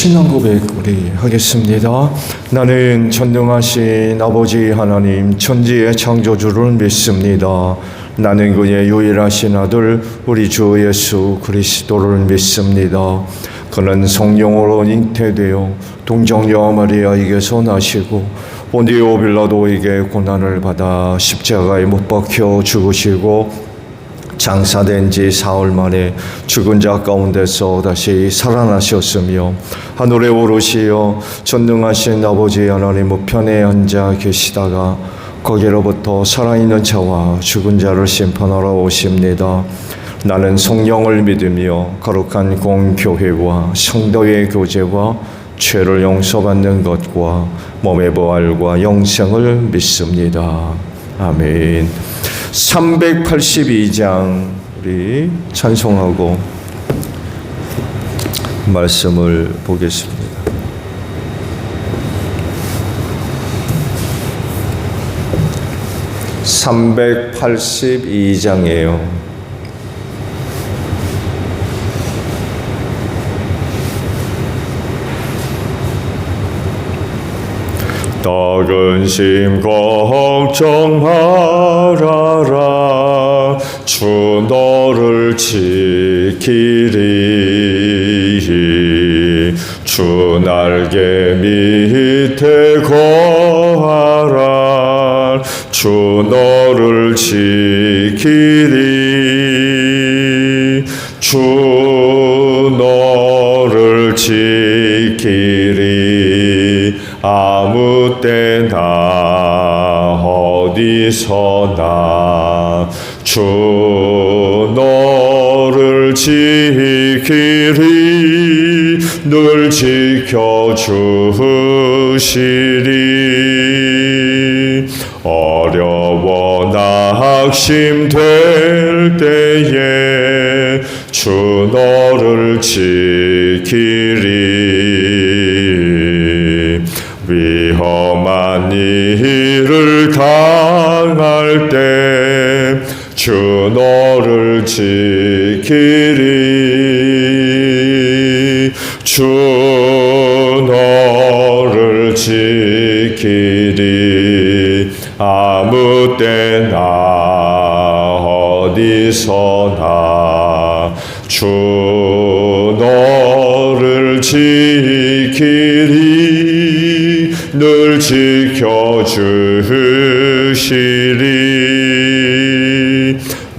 신앙 고백 우리 하겠습니다. 나는 전능하신 아버지 하나님 천지의 창조주를 믿습니다. 나는 그의 유일하신 아들 우리 주 예수 그리스도를 믿습니다. 그는 성령으로 잉태되어 동정녀 마리아에게서 나시고 본디오 빌라도에게 고난을 받아 십자가에 못 박혀 죽으시고 장사된 지 사흘 만에 죽은 자 가운데서 다시 살아나셨으며 하늘에 오르시어 전능하신 아버지 하나님 우편에 앉아 계시다가 거기로부터 살아있는 자와 죽은 자를 심판하러 오십니다. 나는 성령을 믿으며 거룩한 공교회와 성도의 교제와 죄를 용서받는 것과 몸의 부활과 영생을 믿습니다. 아멘. 382장 우리 찬송하고 말씀을 보겠습니다. (382장이에요) 작은 심 걱정 말아라 주 너를 지키리 주 날개 밑에 거하라 주 너를 지키리 주 너를 지키리 아무 때나 어디서나 주 너를 지키리 늘 지켜주시리 어려워 낙심될 때에 주 너를 지키리 위험한 일을 당할 때 주 너를 지키리 주 너를 지키리 아무 때나 어디서나 주 너를 지키리 늘 지켜주시리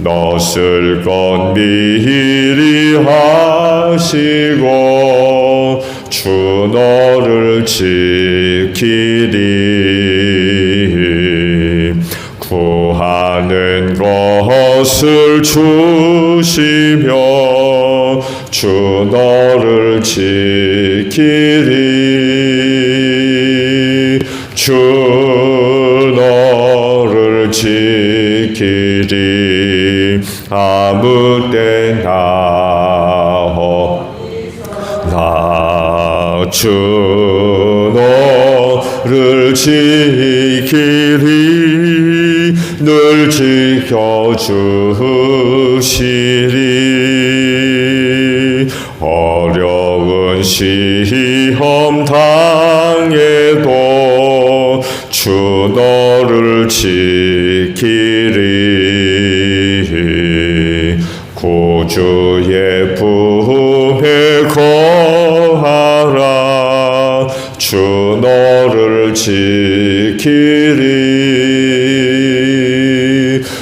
너쓸 것 미리 하시고 주 너를 지키리 구하는 것을 주시며 주 너를 지키리 주 너를 지키리 아무 때나 주 너를 지키리 늘 지켜주시리 어려운 시험 당해도 주 너를 지키리 구주의 품에 거하라 주 너를 지키리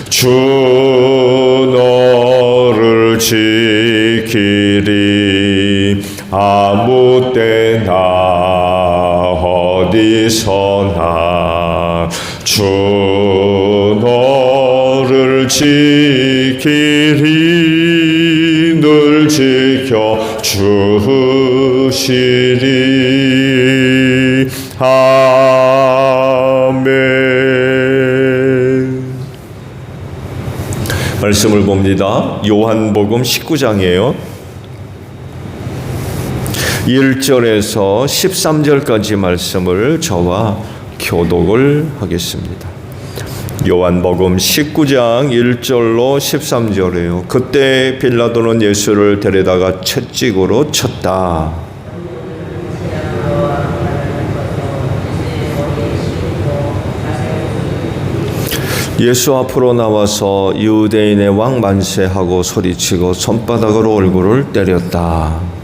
주 너를 지키리 아무 때나 어디서나 주 너를 지키리 늘 지켜주시리 아멘. 말씀을 봅니다. 요한복음 19장이에요 1절에서 13절까지 말씀을 저와 교독을 하겠습니다. 요한복음 19장 1절로 13절이에요. 그때 빌라도는 예수를 데려다가 채찍으로 쳤다. 예수 앞으로 나와서 유대인의 왕 만세하고 소리치고 손바닥으로 얼굴을 때렸다.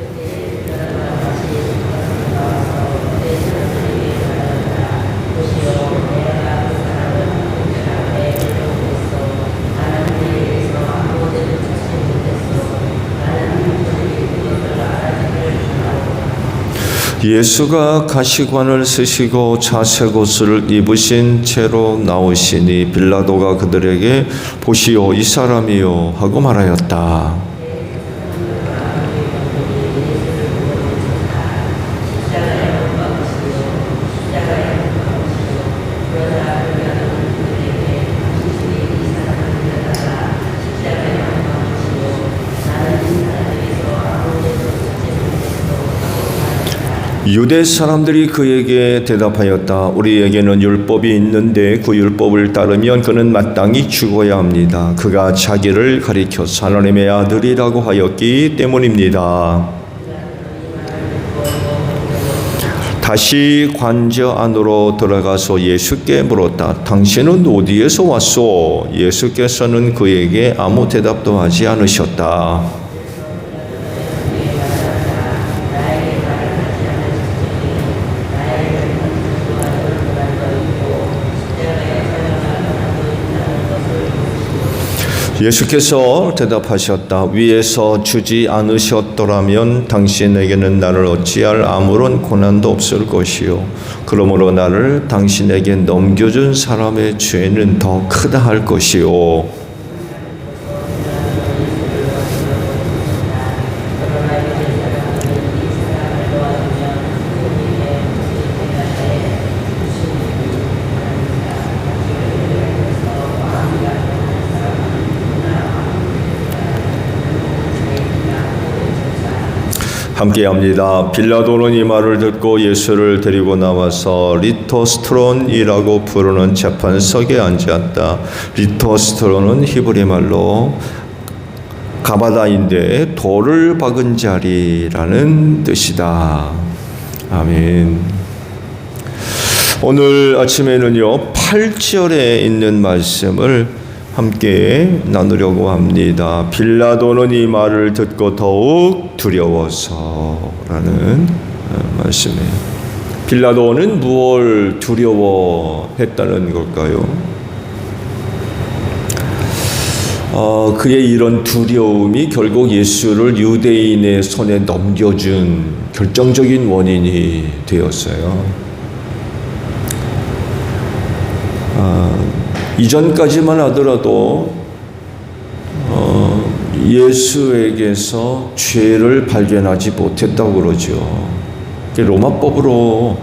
예수가 가시관을 쓰시고 자색 옷을 입으신 채로 나오시니 빌라도가 그들에게 보시오 이 사람이요 하고 말하였다. 유대 사람들이 그에게 대답하였다. 우리에게는 율법이 있는데 그 율법을 따르면 그는 마땅히 죽어야 합니다. 그가 자기를 가리켜서 하나님의 아들이라고 하였기 때문입니다. 다시 관저 안으로 들어가서 예수께 물었다. 당신은 어디에서 왔소? 예수께서는 그에게 아무 대답도 하지 않으셨다. 예수께서 대답하셨다. 위에서 주지 않으셨더라면 당신에게는 나를 어찌할 아무런 고난도 없을 것이요. 그러므로 나를 당신에게 넘겨준 사람의 죄는 더 크다 할 것이요. 함께합니다. 빌라도는 이 말을 듣고 예수를 데리고 나와서 리토스트론이라고 부르는 재판석에 앉았다. 리토스트론은 히브리 말로 가바다인데 돌을 박은 자리라는 뜻이다. 아멘. 오늘 아침에는요 8절에 있는 말씀을 함께 나누려고 합니다. 빌라도는 이 말을 듣고 더욱 두려워서라는 말씀이에요. 빌라도는 무엇을 두려워했다는 걸까요? 그의 이런 두려움이 결국 예수를 유대인의 손에 넘겨준 결정적인 원인이 되었어요. 이전까지만 하더라도 예수에게서 죄를 발견하지 못했다고 그러죠. 로마법으로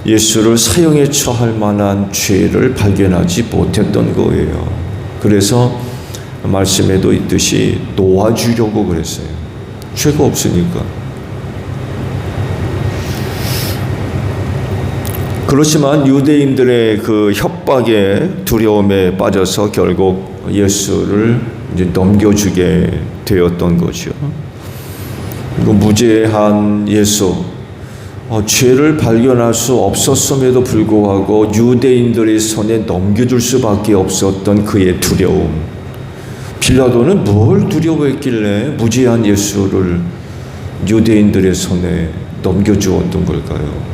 예수를 사형에 처할 만한 죄를 발견하지 못했던 거예요. 그래서 말씀에도 있듯이 놓아주려고 그랬어요. 죄가 없으니까. 그렇지만 유대인들의 그 협박에 두려움에 빠져서 결국 예수를 이제 넘겨주게 되었던 거죠. 그리고 무죄한 예수, 죄를 발견할 수 없었음에도 불구하고 유대인들의 손에 넘겨줄 수밖에 없었던 그의 두려움. 빌라도는 뭘 두려워했길래 무죄한 예수를 유대인들의 손에 넘겨주었던 걸까요?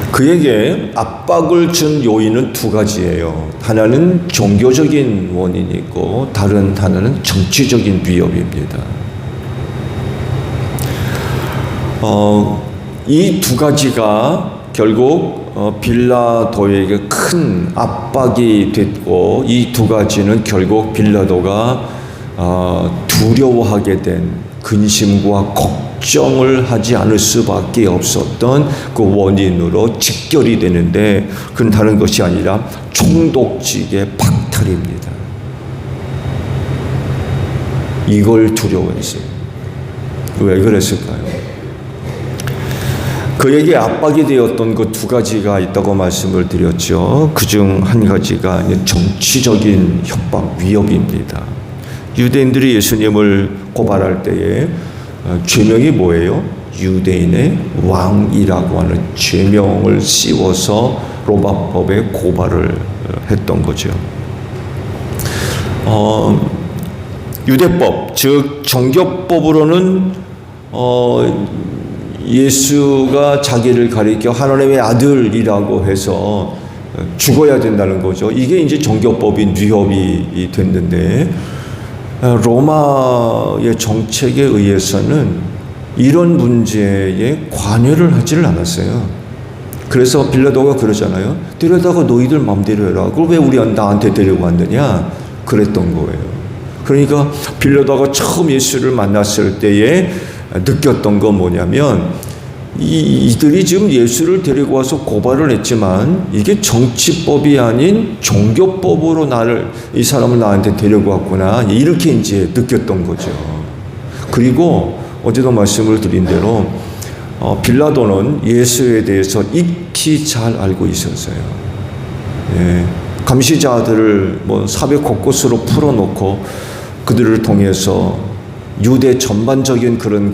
그에게 압박을 준 요인은 두 가지예요. 하나는 종교적인 원인이 있고 다른 하나는 정치적인 위협입니다. 이 두 가지가 결국 빌라도에게 큰 압박이 됐고 이 두 가지는 결국 빌라도가 두려워하게 된 근심과 걱정을 하지 않을 수밖에 없었던 그 원인으로 직결이 되는데 그건 다른 것이 아니라 총독직의 박탈입니다. 이걸 두려워했어요. 왜 그랬을까요? 그에게 압박이 되었던 그 두 가지가 있다고 말씀을 드렸죠. 그중 한 가지가 정치적인 협박, 위협입니다. 유대인들이 예수님을 고발할 때에 죄명이 뭐예요? 유대인의 왕이라고 하는 죄명을 씌워서 로마법에 고발을 했던 거죠. 유대법, 즉 정교법으로는 예수가 자기를 가리켜 하나님의 아들이라고 해서 죽어야 된다는 거죠. 이게 이제 정교법인 위협이 됐는데, 로마의 정책에 의해서는 이런 문제에 관여를 하지를 않았어요. 그래서 빌라도가 그러잖아요. 데려다가 너희들 마음대로 해라. 그걸 왜 나한테 데리고 왔느냐? 그랬던 거예요. 그러니까 빌라도가 처음 예수를 만났을 때에 느꼈던 건 뭐냐면, 이들이 지금 예수를 데리고 와서 고발을 했지만 이게 정치법이 아닌 종교법으로 이 사람을 나한테 데리고 왔구나, 이렇게 이제 느꼈던 거죠. 그리고 어제도 말씀을 드린 대로 빌라도는 예수에 대해서 익히 잘 알고 있었어요. 예, 감시자들을 사회 곳곳으로 풀어놓고 그들을 통해서 유대 전반적인 그런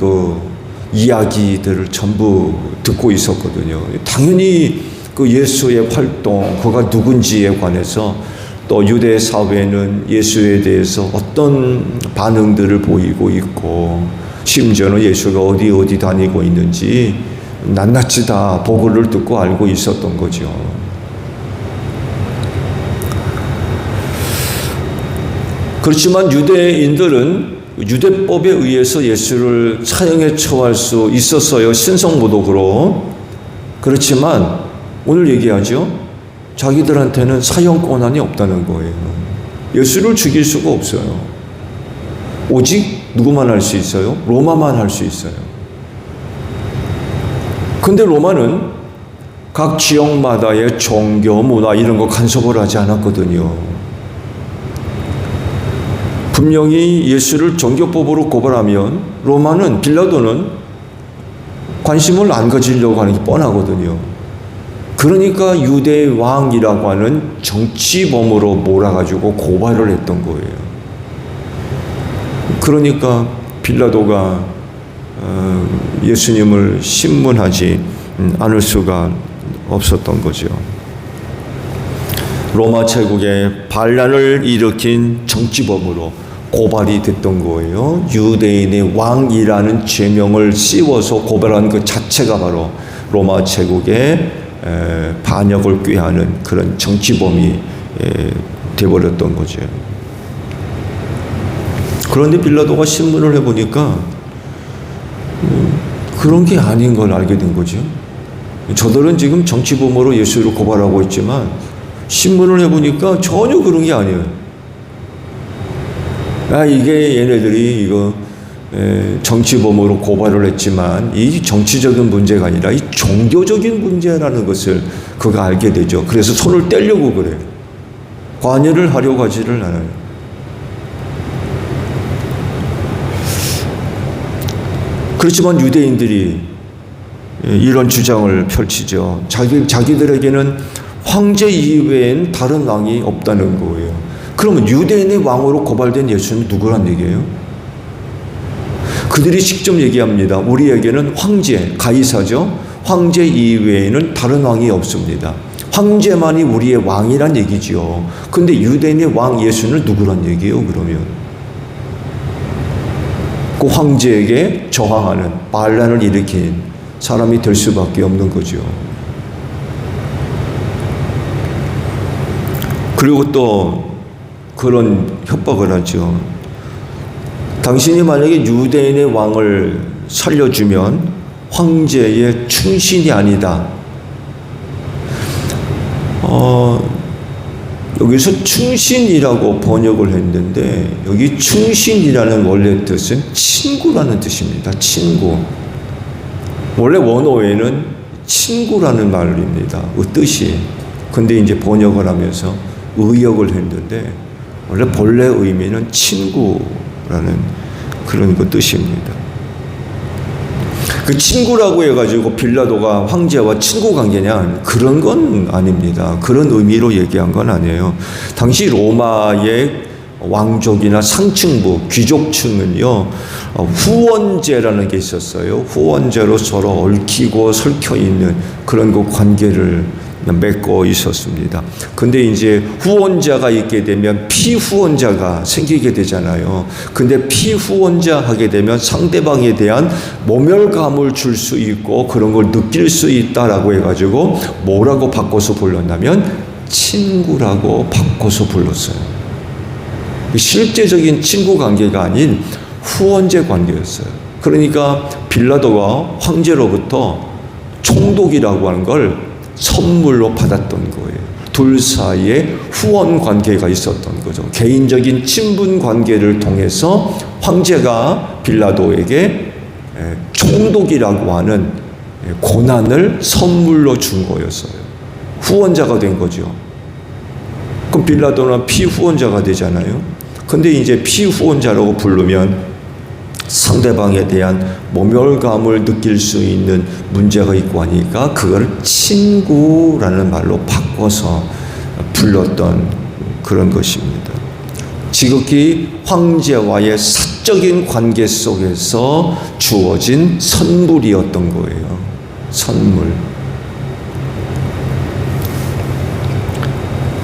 이야기들을 전부 듣고 있었거든요. 당연히 그 예수의 활동, 그가 누군지에 관해서, 또 유대 사회는 예수에 대해서 어떤 반응들을 보이고 있고, 심지어는 예수가 어디 다니고 있는지 낱낱이 다 보고를 듣고 알고 있었던 거죠. 그렇지만 유대인들은 유대법에 의해서 예수를 사형에 처할 수 있었어요. 신성모독으로. 그렇지만 오늘 얘기하죠. 자기들한테는 사형 권한이 없다는 거예요. 예수를 죽일 수가 없어요. 오직 누구만 할 수 있어요? 로마만 할 수 있어요. 근데 로마는 각 지역마다의 종교, 문화 이런 거 간섭을 하지 않았거든요. 분명히 예수를 정교법으로 고발하면 로마는, 빌라도는 관심을 안 가지려고 하는 게 뻔하거든요. 그러니까 유대 왕이라고 하는 정치범으로 몰아가지고 고발을 했던 거예요. 그러니까 빌라도가 예수님을 신문하지 않을 수가 없었던 거죠. 로마 제국에 반란을 일으킨 정치범으로 고발이 됐던 거예요. 유대인의 왕이라는 죄명을 씌워서 고발한 그 자체가 바로 로마 제국의 반역을 꾀하는 그런 정치범이 되어버렸던 거죠. 그런데 빌라도가 신문을 해보니까 그런 게 아닌 걸 알게 된 거죠. 저들은 지금 정치범으로 예수를 고발하고 있지만 신문을 해보니까 전혀 그런 게 아니에요. 이게 얘네들이 정치범으로 고발을 했지만 이 정치적인 문제가 아니라 이 종교적인 문제라는 것을 그가 알게 되죠. 그래서 손을 떼려고 그래요. 관여를 하려고 하지를 않아요. 그렇지만 유대인들이 이런 주장을 펼치죠. 자기들에게는 황제 이외엔 다른 왕이 없다는 거예요. 그러면 유대인의 왕으로 고발된 예수는 누구란 얘기예요? 그들이 직접 얘기합니다. 우리에게는 황제, 가이사죠. 황제 이외에는 다른 왕이 없습니다. 황제만이 우리의 왕이란 얘기지요. 근데 유대인의 왕 예수는 누구란 얘기예요, 그러면? 그 황제에게 저항하는, 반란을 일으킨 사람이 될 수밖에 없는 거죠. 그리고 또 그런 협박을 하죠. 당신이 만약에 유대인의 왕을 살려주면 황제의 충신이 아니다. 여기서 충신이라고 번역을 했는데 여기 충신이라는 원래 뜻은 친구라는 뜻입니다. 친구. 원래 원어에는 친구라는 말입니다. 그 뜻이. 근데 이제 번역을 하면서 의역을 했는데 원래 본래 의미는 친구라는 그런 그 뜻입니다. 그 친구라고 해가지고 빌라도가 황제와 친구 관계냐, 그런 건 아닙니다. 그런 의미로 얘기한 건 아니에요. 당시 로마의 왕족이나 상층부, 귀족층은요, 후원제라는 게 있었어요. 후원제로 서로 얽히고 설켜 있는 그런 그 관계를 맺고 있었습니다. 근데 이제 후원자가 있게 되면 피후원자가 생기게 되잖아요. 근데 피후원자 하게 되면 상대방에 대한 모멸감을 줄 수 있고 그런 걸 느낄 수 있다라고 해가지고 뭐라고 바꿔서 불렀냐면 친구라고 바꿔서 불렀어요. 실제적인 친구 관계가 아닌 후원제 관계였어요. 그러니까 빌라도가 황제로부터 총독이라고 하는 걸 선물로 받았던 거예요. 둘 사이에 후원 관계가 있었던 거죠. 개인적인 친분 관계를 통해서 황제가 빌라도에게 총독이라고 하는 고난을 선물로 준 거였어요. 후원자가 된 거죠. 그럼 빌라도는 피후원자가 되잖아요. 근데 이제 피후원자라고 부르면 상대방에 대한 모멸감을 느낄 수 있는 문제가 있고 하니까 그걸 친구라는 말로 바꿔서 불렀던 그런 것입니다. 지극히 황제와의 사적인 관계 속에서 주어진 선물이었던 거예요. 선물.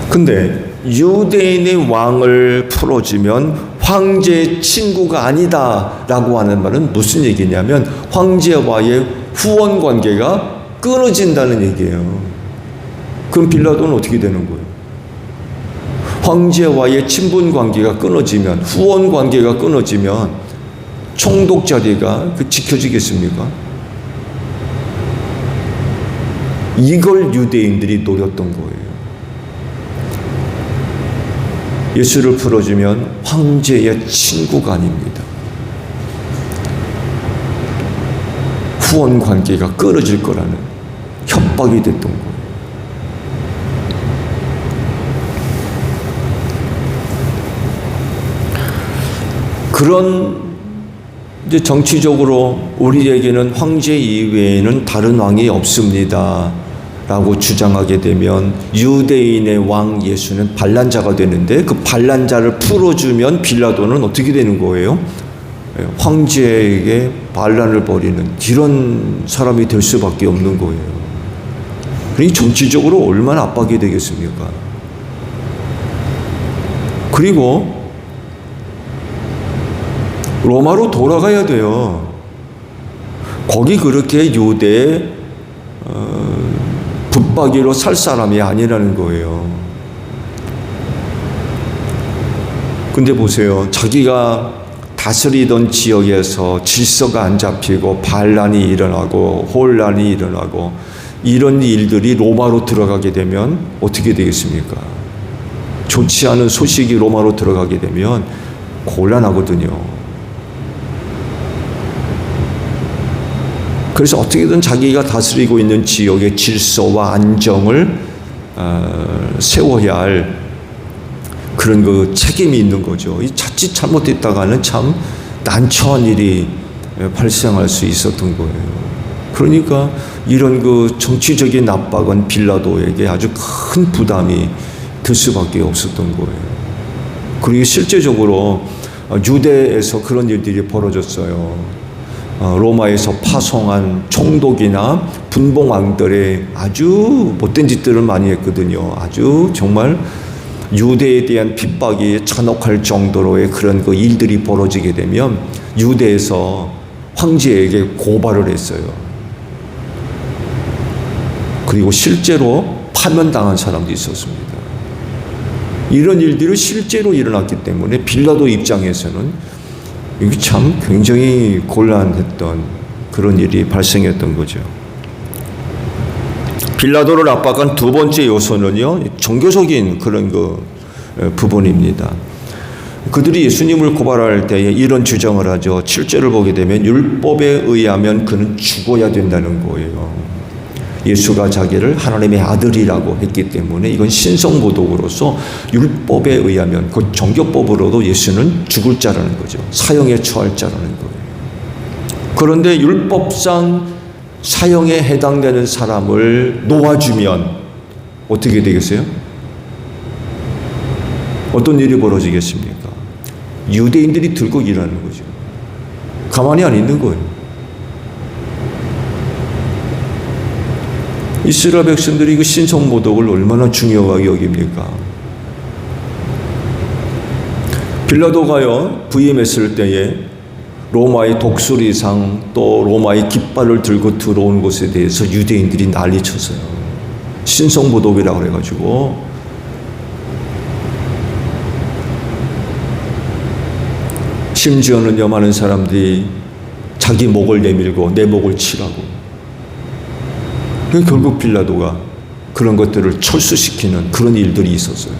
근데 유대인의 왕을 풀어주면 황제의 친구가 아니다 라고 하는 말은 무슨 얘기냐면 황제와의 후원 관계가 끊어진다는 얘기예요. 그럼 빌라도는 어떻게 되는 거예요? 황제와의 친분 관계가 끊어지면, 후원 관계가 끊어지면 총독 자리가 지켜지겠습니까? 이걸 유대인들이 노렸던 거예요. 예수를 풀어주면 황제의 친구가 아닙니다. 후원 관계가 끊어질 거라는 협박이 됐던 거예요. 그런 이제 정치적으로 우리에게는 황제 이외에는 다른 왕이 없습니다 라고 주장하게 되면 유대인의 왕 예수는 반란자가 되는데 그 반란자를 풀어주면 빌라도는 어떻게 되는 거예요? 황제에게 반란을 벌이는 이런 사람이 될 수밖에 없는 거예요. 그러니 정치적으로 얼마나 압박이 되겠습니까? 그리고 로마로 돌아가야 돼요. 거기 그렇게 유대에 붙박이로 살 사람이 아니라는 거예요. 근데 보세요. 자기가 다스리던 지역에서 질서가 안 잡히고 반란이 일어나고 혼란이 일어나고 이런 일들이 로마로 들어가게 되면 어떻게 되겠습니까? 좋지 않은 소식이 로마로 들어가게 되면 곤란하거든요. 그래서 어떻게든 자기가 다스리고 있는 지역의 질서와 안정을 세워야 할 그런 그 책임이 있는 거죠. 이 자칫 잘못했다가는 참 난처한 일이 발생할 수 있었던 거예요. 그러니까 이런 그 정치적인 압박은 빌라도에게 아주 큰 부담이 될 수밖에 없었던 거예요. 그리고 실제적으로 유대에서 그런 일들이 벌어졌어요. 로마에서 파송한 총독이나 분봉왕들의 아주 못된 짓들을 많이 했거든요. 아주 정말 유대에 대한 핍박이 잔혹할 정도로의 그런 그 일들이 벌어지게 되면 유대에서 황제에게 고발을 했어요. 그리고 실제로 파면당한 사람도 있었습니다. 이런 일들이 실제로 일어났기 때문에 빌라도 입장에서는 이게 참 굉장히 곤란했던 그런 일이 발생했던 거죠. 빌라도를 압박한 두 번째 요소는요, 종교적인 그런 그 부분입니다. 그들이 예수님을 고발할 때에 이런 주장을 하죠. 7절을 보게 되면 율법에 의하면 그는 죽어야 된다는 거예요. 예수가 자기를 하나님의 아들이라고 했기 때문에 이건 신성모독으로서 율법에 의하면 그 종교법으로도 예수는 죽을 자라는 거죠. 사형에 처할 자라는 거예요. 그런데 율법상 사형에 해당되는 사람을 놓아주면 어떻게 되겠어요? 어떤 일이 벌어지겠습니까? 유대인들이 들고 일하는 거죠. 가만히 안 있는 거예요. 이스라엘 백성들이 그 신성모독을 얼마나 중요하게 여깁니까? 빌라도가요, 부임했을 때에 로마의 독수리상 또 로마의 깃발을 들고 들어온 것에 대해서 유대인들이 난리쳤어요. 신성모독이라고 그래가지고 심지어는요, 많은 사람들이 자기 목을 내밀고 내 목을 치라고. 결국 빌라도가 그런 것들을 철수시키는 그런 일들이 있었어요.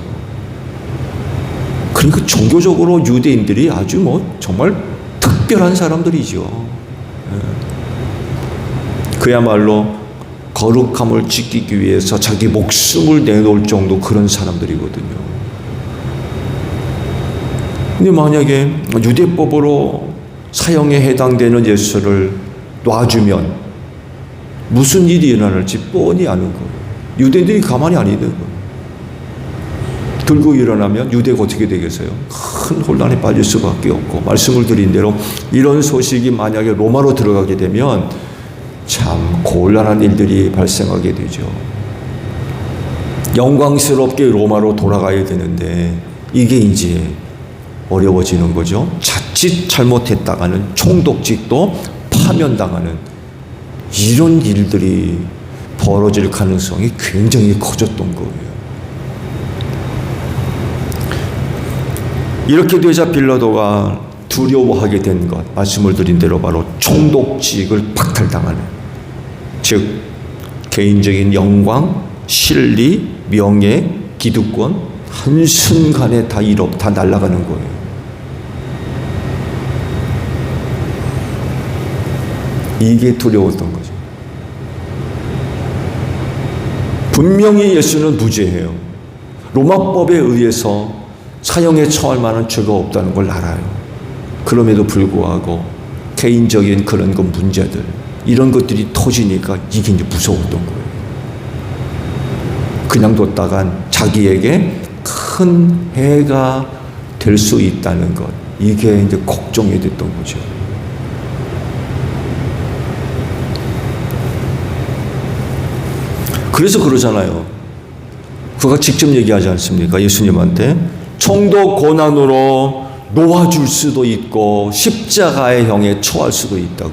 그러니까 종교적으로 유대인들이 아주 정말 특별한 사람들이죠. 그야말로 거룩함을 지키기 위해서 자기 목숨을 내놓을 정도 그런 사람들이거든요. 근데 만약에 유대법으로 사형에 해당되는 예수를 놔주면 무슨 일이 일어날지 뻔히 아는 거예요. 유대인들이 가만히 안 있는 거예요. 들고 일어나면 유대가 어떻게 되겠어요? 큰 혼란에 빠질 수밖에 없고, 말씀을 드린 대로 이런 소식이 만약에 로마로 들어가게 되면 참 곤란한 일들이 발생하게 되죠. 영광스럽게 로마로 돌아가야 되는데 이게 이제 어려워지는 거죠. 자칫 잘못했다가는 총독직도 파면당하는 이런 일들이 벌어질 가능성이 굉장히 커졌던 거예요. 이렇게 되자 빌라도가 두려워하게 된 것, 말씀을 드린 대로 바로 총독직을 박탈당하는, 즉 개인적인 영광, 실리, 명예, 기득권 한순간에 다 날아가는 거예요. 이게 두려웠던 거죠. 분명히 예수는 무죄해요. 로마법에 의해서 사형에 처할 만한 죄가 없다는 걸 알아요. 그럼에도 불구하고 개인적인 그런 문제들, 이런 것들이 터지니까 이게 이제 무서웠던 거예요. 그냥 뒀다간 자기에게 큰 해가 될 수 있다는 것, 이게 이제 걱정이 됐던 거죠. 그래서 그러잖아요. 그가 직접 얘기하지 않습니까? 예수님한테 총독 고난으로 놓아줄 수도 있고 십자가의 형에 처할 수도 있다고.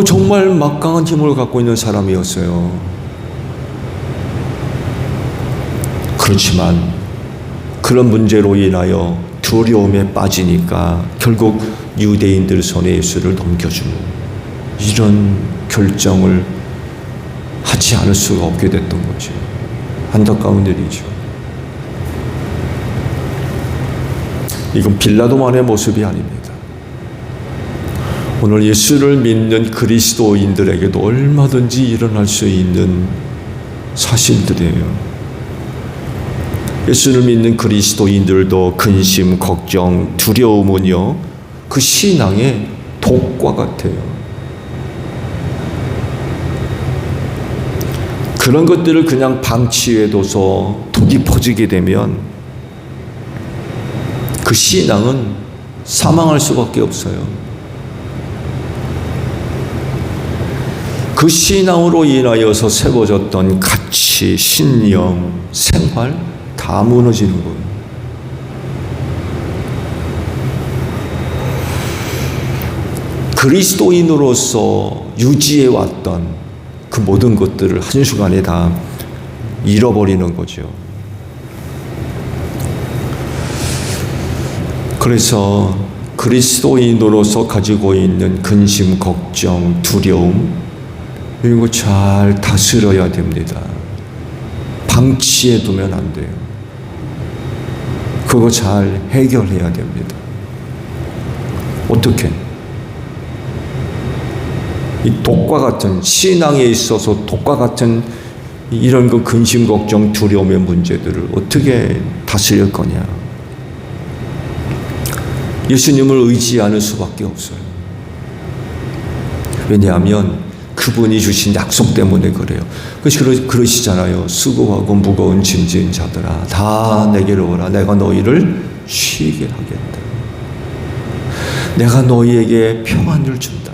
정말 막강한 힘을 갖고 있는 사람이었어요. 그렇지만 그런 문제로 인하여 두려움에 빠지니까 결국 유대인들 손에 예수를 넘겨주는 이런 결정을 하지 않을 수가 없게 됐던 거죠. 안타까운 일이죠. 이건 빌라도만의 모습이 아닙니다. 오늘 예수를 믿는 그리스도인들에게도 얼마든지 일어날 수 있는 사실들이에요. 예수를 믿는 그리스도인들도 근심, 걱정, 두려움은요, 그 신앙의 독과 같아요. 그런 것들을 그냥 방치해둬서 독이 퍼지게 되면 그 신앙은 사망할 수밖에 없어요. 그 신앙으로 인하여서 세워졌던 가치, 신념, 생활 다 무너지는 거예요. 그리스도인으로서 유지해왔던 그 모든 것들을 한순간에 다 잃어버리는 거죠. 그래서 그리스도인으로서 가지고 있는 근심, 걱정, 두려움, 이런 거 잘 다스려야 됩니다. 방치해 두면 안 돼요. 그거 잘 해결해야 됩니다. 어떻게? 이 독과 같은, 신앙에 있어서 독과 같은 이런 그 근심, 걱정, 두려움의 문제들을 어떻게 다스릴 거냐? 예수님을 의지하는 수밖에 없어요. 왜냐하면 그분이 주신 약속 때문에 그래요. 그러시잖아요. 수고하고 무거운 짐진 자들아, 다 내게로 오라. 내가 너희를 쉬게 하겠다. 내가 너희에게 평안을 준다.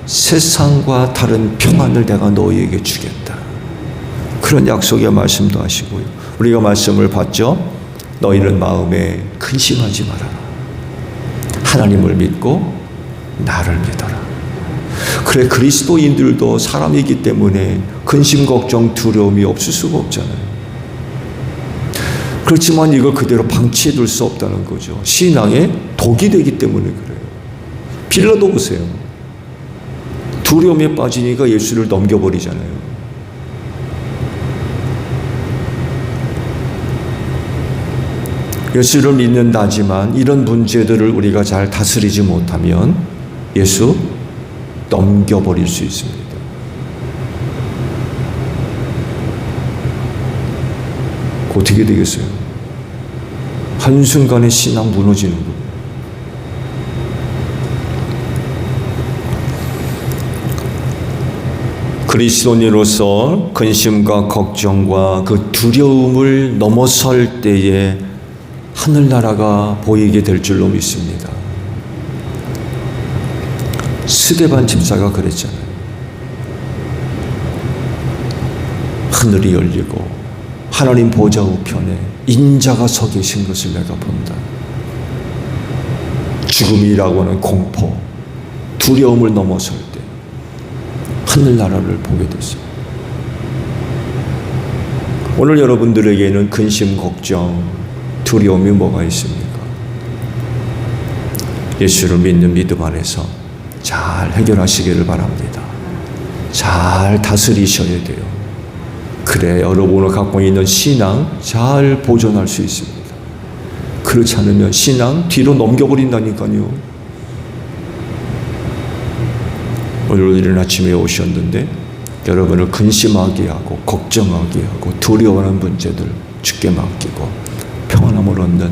세상과 다른 평안을 내가 너희에게 주겠다. 그런 약속의 말씀도 하시고요. 우리가 말씀을 받죠. 너희는 마음에 근심하지 말아라. 하나님을 믿고 나를 믿어라. 그래, 그리스도인들도 사람이기 때문에 근심, 걱정, 두려움이 없을 수가 없잖아요. 그렇지만 이걸 그대로 방치해 둘 수 없다는 거죠. 신앙의 독이 되기 때문에 그래요. 빌라도 보세요. 두려움에 빠지니까 예수를 넘겨버리잖아요. 예수를 믿는다지만 이런 문제들을 우리가 잘 다스리지 못하면 예수 넘겨버릴 수 있습니다. 어떻게 되겠어요? 한순간에 신앙 무너지는 거예요. 그리스도인으로서 근심과 걱정과 그 두려움을 넘어설 때에 하늘나라가 보이게 될 줄로 믿습니다. 스데반 집사가 그랬잖아요. 하늘이 열리고 하나님 보좌 우편에 인자가 서 계신 것을 내가 본다. 죽음이라고 하는 공포, 두려움을 넘어설 때 하늘나라를 보게 됐어요. 오늘 여러분들에게는 근심, 걱정, 두려움이 뭐가 있습니까? 예수를 믿는 믿음 안에서 잘 해결하시기를 바랍니다. 잘 다스리셔야 돼요. 그래 여러분을 갖고 있는 신앙 잘 보존할 수 있습니다. 그렇지 않으면 신앙 뒤로 넘겨버린다니까요. 오늘 이른 아침에 오셨는데 여러분을 근심하게 하고 걱정하게 하고 두려워하는 문제들 주께 맡기고 평안함을 얻는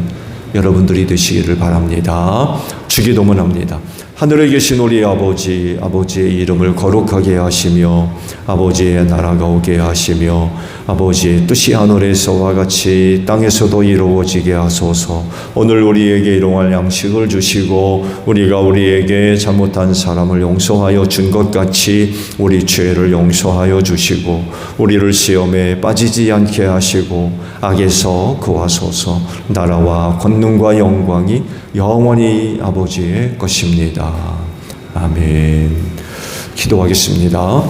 여러분들이 되시기를 바랍니다. 주기도문 합니다. 하늘에 계신 우리 아버지, 아버지의 이름을 거룩하게 하시며 아버지의 나라가 오게 하시며 아버지의 뜻이 하늘에서와 같이 땅에서도 이루어지게 하소서. 오늘 우리에게 일용할 양식을 주시고 우리가 우리에게 잘못한 사람을 용서하여 준 것 같이 우리 죄를 용서하여 주시고 우리를 시험에 빠지지 않게 하시고 악에서 구하소서. 나라와 권능과 영광이 영원히 아버지의 것입니다. 아멘. 기도하겠습니다.